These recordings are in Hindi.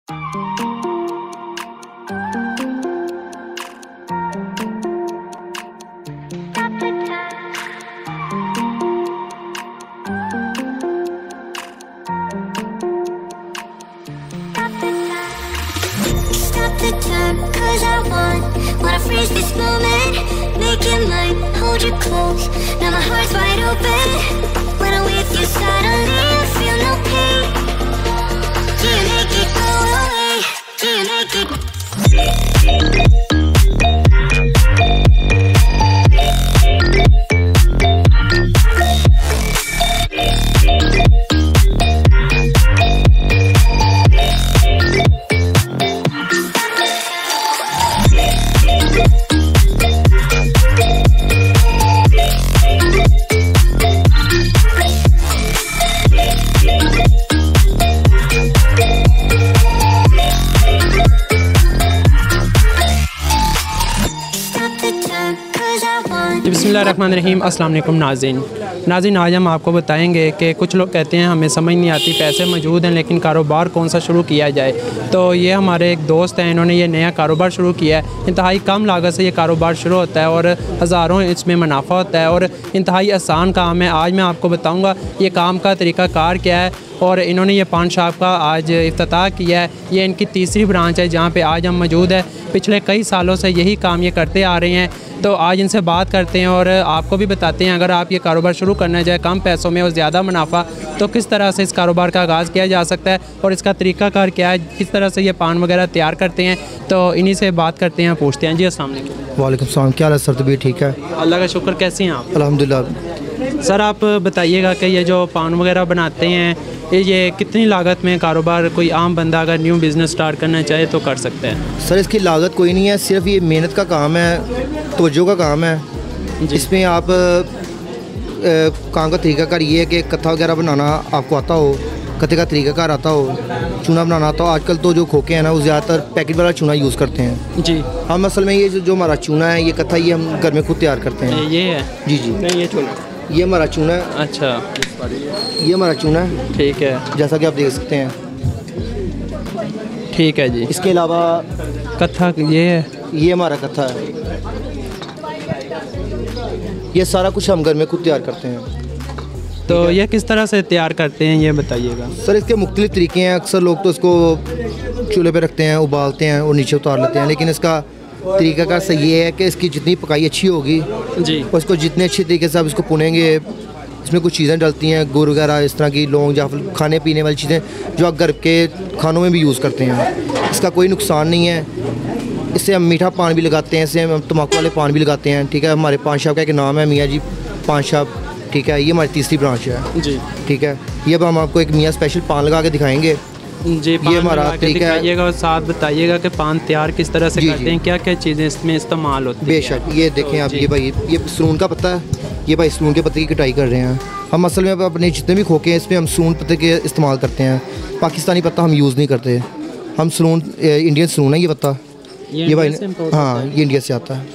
the time, cause I wanna freeze this moment, make it mine, hold you close, now my heart's wide open. When I'm with you suddenly I feel no pain. Do you make it go away? Do you make it? बिस्मिल्लाहिर्रहमानिर्रहीम। अस्सलाम वालेकुम नाज़रीन, आज हम आपको बताएंगे कि कुछ लोग कहते हैं हमें समझ नहीं आती, पैसे मौजूद हैं लेकिन कारोबार कौन सा शुरू किया जाए। तो ये हमारे एक दोस्त हैं, इन्होंने ये नया कारोबार शुरू किया है। इंतहाई कम लागत से ये कारोबार शुरू होता है और हज़ारों इसमें मुनाफा होता है और इंतहाई आसान काम है। आज मैं आपको बताऊँगा ये काम का तरीक़ाकार क्या है और इन्होंने ये पान शॉप का आज इफ्तिताह किया है। ये इनकी तीसरी ब्रांच है जहाँ पे आज हम मौजूद है। पिछले कई सालों से यही काम ये करते आ रहे हैं। तो आज इनसे बात करते हैं और आपको भी बताते हैं अगर आप ये कारोबार शुरू करना चाहे कम पैसों में और ज़्यादा मुनाफा, तो किस तरह से इस कारोबार का आगाज़ किया जा सकता है और इसका तरीक़ाकार क्या है, किस तरह से ये पान वगैरह तैयार करते हैं। तो इन्हीं से बात करते हैं, पूछते हैं। जी अस्सलाम वालेकुम। वालेकुम सलाम। क्या हाल है सर? तबीयत ठीक है? अल्लाह का शुक्र। कैसे हैं आप? अल्हम्दुलिल्लाह। सर आप बताइएगा कि ये जो पान वगैरह बनाते हैं ये कितनी लागत में कारोबार कोई आम बंदा अगर न्यू बिज़नेस स्टार्ट करना चाहे तो कर सकता है? सर इसकी लागत कोई नहीं है, सिर्फ ये मेहनत का काम है, तवज्जो का काम है। इसमें आप काम का तरीक़ाकार ये है कि कत्था वगैरह बनाना आपको आता हो, कत्थे का तरीक़ाकार आता हो, चूना बनाना आता हो। आजकल तो जो खोखे हैं ना वो ज़्यादातर पैकेट वाला चूना यूज़ करते हैं। जी। हम असल में ये जो हमारा चूना है, ये कत्था ये हम घर में खुद तैयार करते हैं। ये है? जी जी। नहीं ये चूना, ये हमारा चूना है। अच्छा, ये हमारा चूना है। ठीक है, जैसा कि आप देख सकते हैं। ठीक है जी। इसके अलावा कत्था ये है, ये हमारा कत्था है। ये सारा कुछ हम घर में खुद तैयार करते हैं। तो ये किस तरह से तैयार करते हैं ये बताइएगा। सर इसके मुख्तलिफ तरीके हैं। अक्सर लोग तो इसको चूल्हे पे रखते हैं, उबालते हैं और नीचे उतार लेते हैं, लेकिन इसका तरीक़ाकार सही ये है कि इसकी जितनी पकाई अच्छी होगी जी, और इसको जितने अच्छे तरीके से आप इसको भुनेंगे, इसमें कुछ चीज़ें डलती हैं, गुड़ वगैरह इस तरह की, लौंग, जायफल, खाने पीने वाली चीज़ें जो आप घर के खानों में भी यूज़ करते हैं। इसका कोई नुकसान नहीं है। इससे हम मीठा पान भी लगाते हैं, इससे हम तम्बाकू वाले पान भी लगाते हैं। ठीक है, हमारे पान शॉप का एक नाम है मियाँ जी पान शॉप। ठीक है, ये हमारी तीसरी ब्रांच है जी। ठीक है, ये अब हम आपको एक मियाँ स्पेशल पान लगा के दिखाएंगे जी। ये हमारा तरीका है और साथ बताइएगा कि पान तैयार किस तरह से करते हैं, क्या क्या चीज़ें इसमें इस्तेमाल होती हैं। बेशक, ये देखें आप, ये भाई ये सून का पत्ता है, ये भाई सून के पत्ते की कटाई कर रहे हैं हम। असल में अपने जितने भी खोखे हैं इसमें हम सून पत्ते के इस्तेमाल करते हैं। पाकिस्तानी पत्ता हम यूज़ नहीं करते, हम सून, इंडियन सून है ये पत्ता। ये भाई हाँ, ये इंडिया से आता है।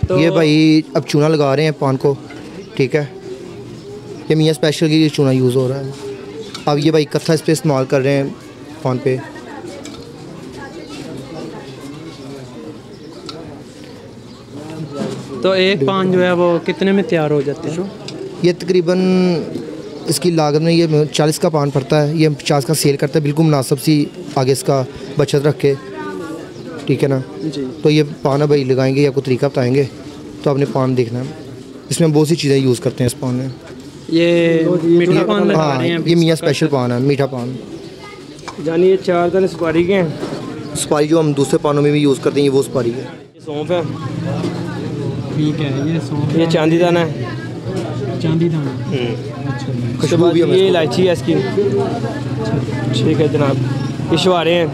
तो ये भाई अब चूना लगा रहे हैं पान को। ठीक है, ये मियाँ स्पेशल की चूना यूज़ हो रहा है। अब ये भाई कत्था इस पर इस्तेमाल कर रहे हैं पान पे। तो एक पान जो है वो कितने में तैयार हो जाते हैं? ये तकरीबन इसकी लागत में ये 40 का पान पड़ता है, ये हम 50 का सेल करते हैं, बिल्कुल मुनासिब सी आगे इसका बचत रख के। ठीक है ना जी। तो ये पान भाई लगाएंगे, आपको तरीका बताएंगे, तो आपने पान देखना है। इसमें हम बहुत सी चीज़ें यूज़ करते हैं इस पान में। ये मीठा पान लगा रहे हैं? ये मियाँ स्पेशल पान है, मीठा पान। यानी ये 4 दाने सुपारी के हैं। सुपारी जो हम दूसरे पानों में भी यूज़ करते हैं, ये वो सुपारी है। ये सौंफ है। ठीक है, ये सौंफ। ये चांदी दाना है। चांदी दाना। खुशबू भी है। ये इलायची है इसकी। ठीक है जनाब, ये शवारे हैं।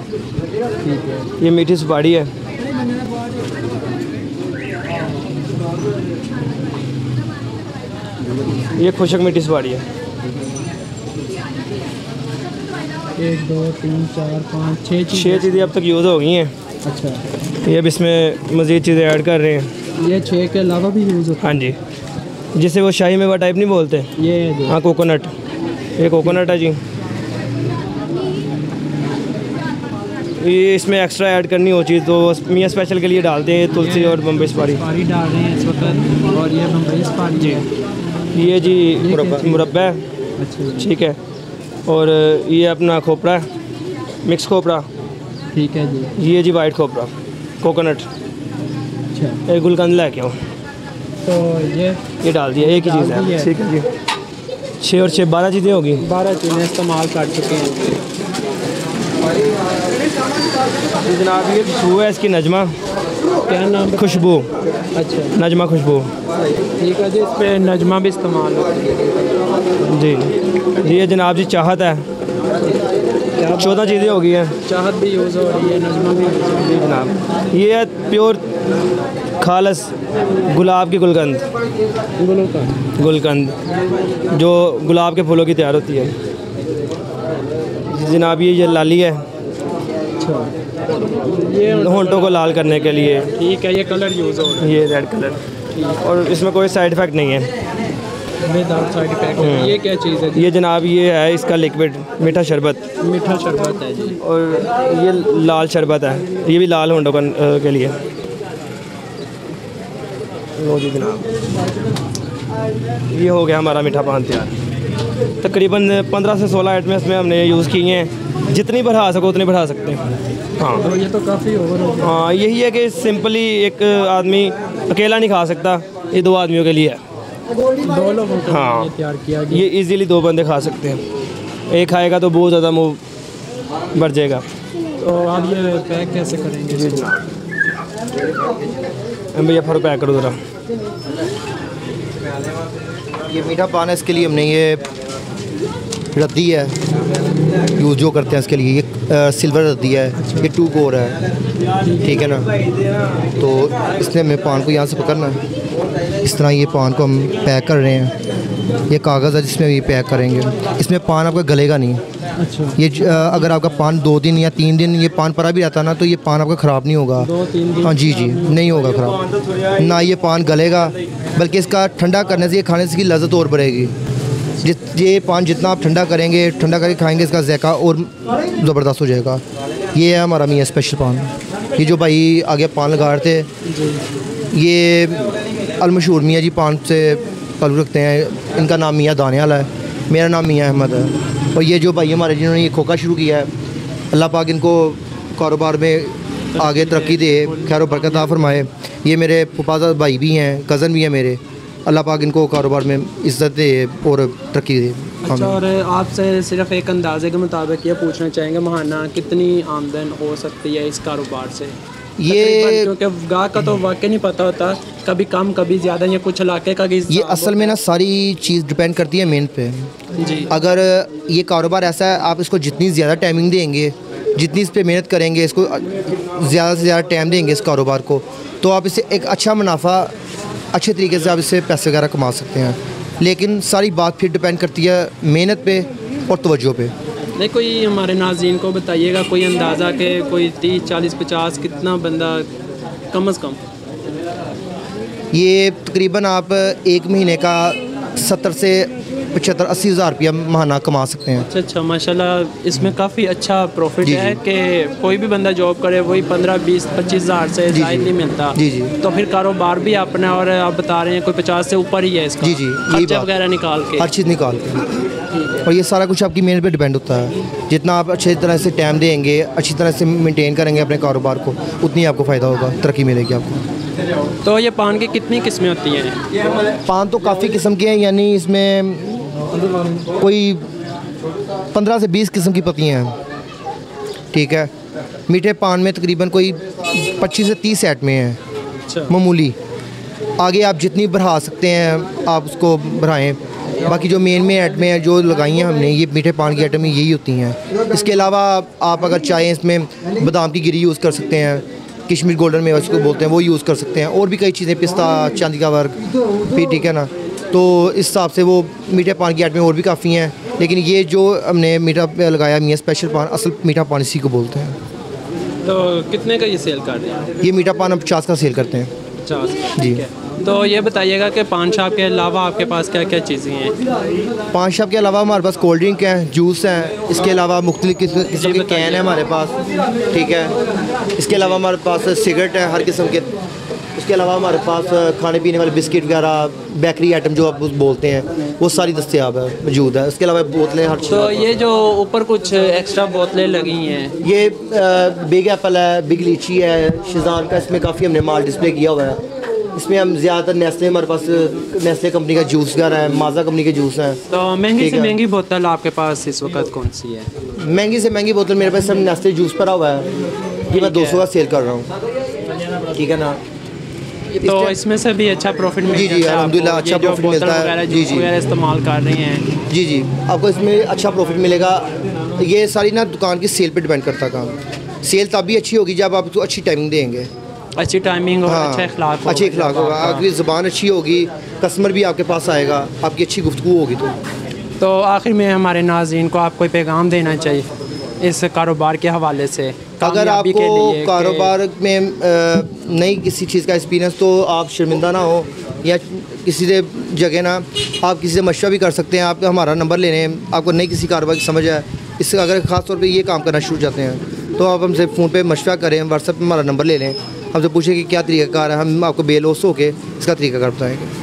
ये मीठी सुपारी है। ये खुशक मीठी सुपारी है। 1 2 3 4 5 6 चीज़ें अब तक यूज़ हो गई हैं। अच्छा, ये अब इसमें मज़ीद चीज़ें ऐड कर रहे हैं। ये 6 के अलावा भी यूज़ होता है? हाँ जी, जिसे वो शाही मेवा टाइप नहीं बोलते, ये हाँ कोकोनट, ये कोकोनट है जी। ये इसमें एक्स्ट्रा ऐड करनी हो चीज़ तो मियाँ स्पेशल के लिए डालते हैं तुलसी और बम्बई सुपारी डाल रहे हैं इस वक्त, और ये बम्बई सुपारी जी, ये जी मुरब्बा है, ठीक है। और ये अपना खोपरा है, मिक्स खोपरा, ठीक है जी। ये जी वाइट खोपरा, कोकोनट, अच्छा। एक गुलकंद लेके आओ, तो ये डाल दिया, एक ही चीज़ है, ठीक है जी। 6 और 6 12 चीज़ें होगी, 12 चीज़ें इस्तेमाल कर चुके हैं जी जनाब। ये खुशबू है इसकी, नजमा, क्या नाम? खुशबू, अच्छा, नजमा खुशबू, ठीक है जी। इस पर नजमा भी इस्तेमाल होती है जी। ये जनाब जी चाहत है, 14 चीज़ें हो गई हैं, चाहत भी यूज़ हो रही है, नजमा भी यूज़ हो रही है जनाब। ये है प्योर खालस गुलाब की गुलकंद, गुलकंद जो गुलाब के फूलों की तैयार होती है जनाब। ये लाली है, ये होंठों को लाल करने के लिए, ठीक है। ये कलर यूज़ हो रहा है, ये रेड कलर, और इसमें कोई साइड इफ़ेक्ट नहीं है, विदाउट साइड इफेक्ट। ये क्या चीज़ है? ये जनाब ये है इसका लिक्विड मीठा शरबत, मीठा शरबत है जी। और ये लाल शरबत है, ये भी लाल होंठों के लिए। लो जी जनाब, ये हो गया हमारा मीठा पान तैयार। तकरीबन 15 से 16 आइटमें इसमें हमने यूज़ की हैं, जितनी बढ़ा सको उतनी बढ़ा सकते हैं। हाँ, तो ये तो काफ़ी ओवर हो गया। हाँ, यही है कि सिंपली एक आदमी अकेला नहीं खा सकता, ये 2 आदमियों के लिए है, 2 लोगों को हाँ, ये तैयार किया गया। ये इजीली 2 बंदे खा सकते हैं। एक खाएगा तो बहुत ज़्यादा मुँह भर जाएगा। तो आप ये पैक कैसे करेंगे? जी भैया फर पैक करो ज़रा। ये मीठा पान है, इसके लिए हमने ये रद्दी है यूज़ जो करते हैं इसके लिए, ये सिल्वर रद्दी है, ये 2 कोर है, ठीक है ना। तो इसने हमें पान को यहाँ से पकड़ना है, इस तरह ये पान को हम पैक कर रहे हैं। ये कागज़ है जिसमें ये पैक करेंगे, इसमें पान आपका गलेगा नहीं। अच्छा, ये अगर आपका पान 2 दिन या 3 दिन ये पान पड़ा भी रहता ना तो ये पान आपका ख़राब नहीं होगा। 2-3 दिन? हाँ जी जी, नहीं होगा ख़राब, ना ये पान गलेगा, बल्कि इसका ठंडा करने से, ये खाने से इसकी लज़्ज़त और बढ़ेगी। ये पान जितना आप ठंडा करेंगे, ठंडा करके खाएंगे, इसका ज़ायका और ज़बरदस्त हो जाएगा। ये है हमारा मियाँ स्पेशल पान। ये जो भाई आगे पान लगा रहे थे, ये अलमशहूर मियाँ जी पान से ताल्लुक़ रखते हैं। इनका नाम मियाँ दानियाल है, मेरा नाम मियाँ अहमद है। और ये जो भाई हमारे जिन्होंने ये खोखा शुरू किया है, अल्लाह पाक इनको कारोबार में आगे तरक्की दे, खैर व बरकत अता फरमाए। ये मेरे फुफाज़ाद भाई भी हैं, कज़न भी हैं मेरे, अल्लाह पाक इनको कारोबार में इज़्ज़त दे और तरक्की दे। अच्छा, और आपसे सिर्फ एक अंदाजे के मुताबिक ये पूछना चाहेंगे, महाना कितनी आमदन हो सकती है इस कारोबार से? ये क्योंकि गाह का तो वाकई नहीं पता होता, कभी कम कभी ज़्यादा, या कुछ इलाके का ये असल में ना सारी चीज़ डिपेंड करती है मेहनत पे जी। अगर ये कारोबार ऐसा है, आप इसको जितनी ज़्यादा टाइमिंग देंगे, जितनी इस पर मेहनत करेंगे, इसको ज़्यादा से ज़्यादा टाइम देंगे इस कारोबार को, तो आप इससे एक अच्छा मुनाफा, अच्छे तरीके से आप इससे पैसे वगैरह कमा सकते हैं। लेकिन सारी बात फिर डिपेंड करती है मेहनत पे और तवज्जो पे। नहीं, कोई हमारे नाज़रीन को बताइएगा कोई अंदाज़ा के कोई 30, 40, 50 कितना बंदा कम अज़ कम? ये तकरीबन आप 1 महीने का 70 से 75-80 हज़ार रुपया महाना कमा सकते हैं। अच्छा, माशाल्लाह, इसमें काफ़ी अच्छा प्रॉफिट है कि कोई भी बंदा जॉब करे वही 15, 20, 25 हज़ार से ज़ायद नहीं मिलता। जी जी, तो फिर कारोबार भी अपना, और आप बता रहे हैं कोई 50 से ऊपर ही है इसका। जी जी, खर्चा वगैरह निकाल के, हर चीज़ निकाल के, और ये सारा कुछ आपकी मेहनत पे डिपेंड होता है। जितना आप अच्छी तरह से टाइम देंगे, अच्छी तरह से मेंटेन करेंगे अपने कारोबार को, उतनी आपको फ़ायदा होगा, तरक्की मिलेगी आपको। तो ये पान की कितनी किस्में होती हैं? पान तो काफ़ी किस्म के हैं, यानी इसमें कोई 15 से 20 किस्म की पत्तियाँ हैं, ठीक है। मीठे पान में तकरीबन कोई 25 से 30 सेट में हैं, अच्छा, मामूली। आगे आप जितनी बढ़ा सकते हैं आप उसको बढ़ाएं। बाकी जो मेन आइटमें हैं जो लगाई हैं हमने, ये मीठे पान की आइटमें यही होती हैं। इसके अलावा आप अगर चाहें इसमें बादाम की गिरी यूज़ कर सकते हैं, किशमिश गोल्डन में उसको बोलते हैं, वो यूज़ कर सकते हैं, और भी कई चीज़ें, पिस्ता, चांदी का वर्क भी, ठीक है ना। तो इस हिसाब से वो मीठे पान की आइटमें और भी काफ़ी हैं, लेकिन ये जो हमने मीठा लगाया मियाँ स्पेशल पान, असल मीठा पान इसी को बोलते हैं। तो कितने का ये सेल कर रहे हैं? ये मीठा पान हम 50 का सेल करते हैं। 50 जी। तो ये बताइएगा कि पान शॉप के अलावा आपके पास क्या क्या चीज़ें हैं? पान शॉप के अलावा हमारे पास कोल्ड ड्रिंक है, जूस है, इसके अलावा मुख्तलिफ किस्म के कैन है हमारे पास, ठीक है। इसके अलावा हमारे पास सिगरेट है हर किस्म के। इसके अलावा हमारे पास खाने पीने वाले बिस्किट वगैरह, बेकरी आइटम जो आप बोलते हैं, वो सारी दस्तयाब है, मौजूद है। इसके अलावा बोतलें हर चीज़। तो ये जो ऊपर कुछ एक्स्ट्रा बोतलें लगी हैं, ये बिग एप्पल है, बिग लीची है, शिज़ान का, इसमें काफ़ी हमने माल डिस्प्ले किया हुआ है। इसमें हम ज़्यादातर नेस्ले, हमारे पास नेस्ले कंपनी का जूस वगैरह है, माजा कंपनी के जूस हैं। तो महंगी से महंगी बोतल आपके पास इस वक्त कौन सी है? महंगी से महंगी बोतल मेरे पास सब नेस्ले जूस पड़ा हुआ है, ये मैं 200 का सेल कर रहा हूँ, ठीक है ना। तो इसमें से भी अच्छा प्रॉफिट मिलता है? जी जी, अल्हम्दुलिल्लाह अच्छा प्रॉफिट मिलता है। जी जी, इस्तेमाल कर रही हैं। जी जी, आपको इसमें अच्छा प्रॉफिट मिलेगा। ये सारी ना दुकान की सेल पे डिपेंड करता काम। सेल तभी अच्छी होगी जब आप उसको अच्छी टाइमिंग देंगे, अच्छी टाइमिंग और हाँ, अच्छा इखलाक, अच्छी इखलाक होगा, आपकी ज़ुबान अच्छी होगी, कस्टमर भी आपके पास आएगा, आपकी अच्छी गुफ्तगू होगी। तो आखिर में हमारे नाज़रीन को आप कोई पैगाम देना चाहिए इस कारोबार के हवाले से? अगर आपको कारोबार में नई किसी चीज़ का एक्सपीरियंस, तो आप शर्मिंदा ना हो, या किसी से जगह ना, आप किसी से मशवरा भी कर सकते हैं। आप हमारा नंबर ले लें, आपको नई किसी कारोबार की समझ है, इससे अगर ख़ास तौर पे ये काम करना शुरू चाहते हैं, तो आप हमसे फ़ोन पे मशवरा करें, व्हाट्सएप पे हमारा नंबर ले लें, हमसे पूछें कि क्या तरीक़ाकार है, हम आपको बेलौस होकर इसका तरीक़ाकार बताएँगे।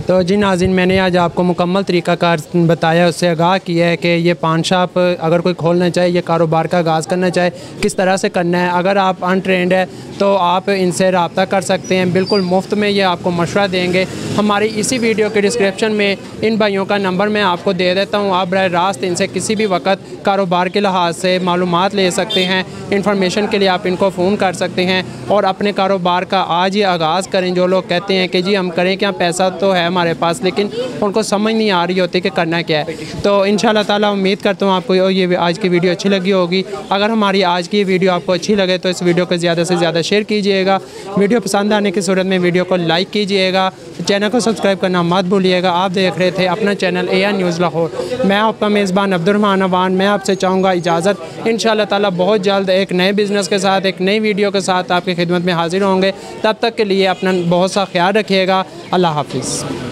तो जी नाज़रीन, मैंने आज आपको मुकम्मल तरीक़ाकार बताया, उससे आगाह किया है कि ये पान शॉप अगर कोई खोलना चाहे, ये कारोबार का आगाज़ करना चाहे, किस तरह से करना है। अगर आप अनट्रेंड है तो आप इनसे रब्ता कर सकते हैं, बिल्कुल मुफ्त में ये आपको मशवरा देंगे। हमारी इसी वीडियो के डिस्क्रिप्शन में इन भाइयों का नंबर मैं आपको दे देता हूँ, आप बराह रास्त इनसे किसी भी वक्त कारोबार के लिहाज से मालूमात ले सकते हैं। इंफॉर्मेशन के लिए आप इनको फ़ोन कर सकते हैं और अपने कारोबार का आज ही आगाज़ करें। जो लोग कहते हैं कि जी हम करें क्या, पैसा तो है हमारे पास, लेकिन उनको समझ नहीं आ रही होती कि करना क्या है। तो इंशाल्लाह ताला उम्मीद करता हूँ आपको ये आज की वीडियो अच्छी लगी होगी। अगर हमारी आज की वीडियो आपको अच्छी लगे तो इस वीडियो को ज़्यादा से ज़्यादा शेयर कीजिएगा। वीडियो पसंद आने की सूरत में वीडियो को लाइक कीजिएगा, चैनल को सब्सक्राइब करना मत भूलिएगा। आप देख रहे थे अपना चैनल AR न्यूज़ लाहौर। मैं आपका मेज़बान अब्दुर्रहमान अवान, मैं आपसे चाहूँगा इजाज़त। इंशाल्लाह ताला बहुत जल्द एक नए बिज़नेस के साथ, एक नई वीडियो के साथ आपकी खिदमत में हाजिर होंगे। तब तक के लिए अपना बहुत सा ख्याल रखिएगा। अल्लाह हाफ़िज़।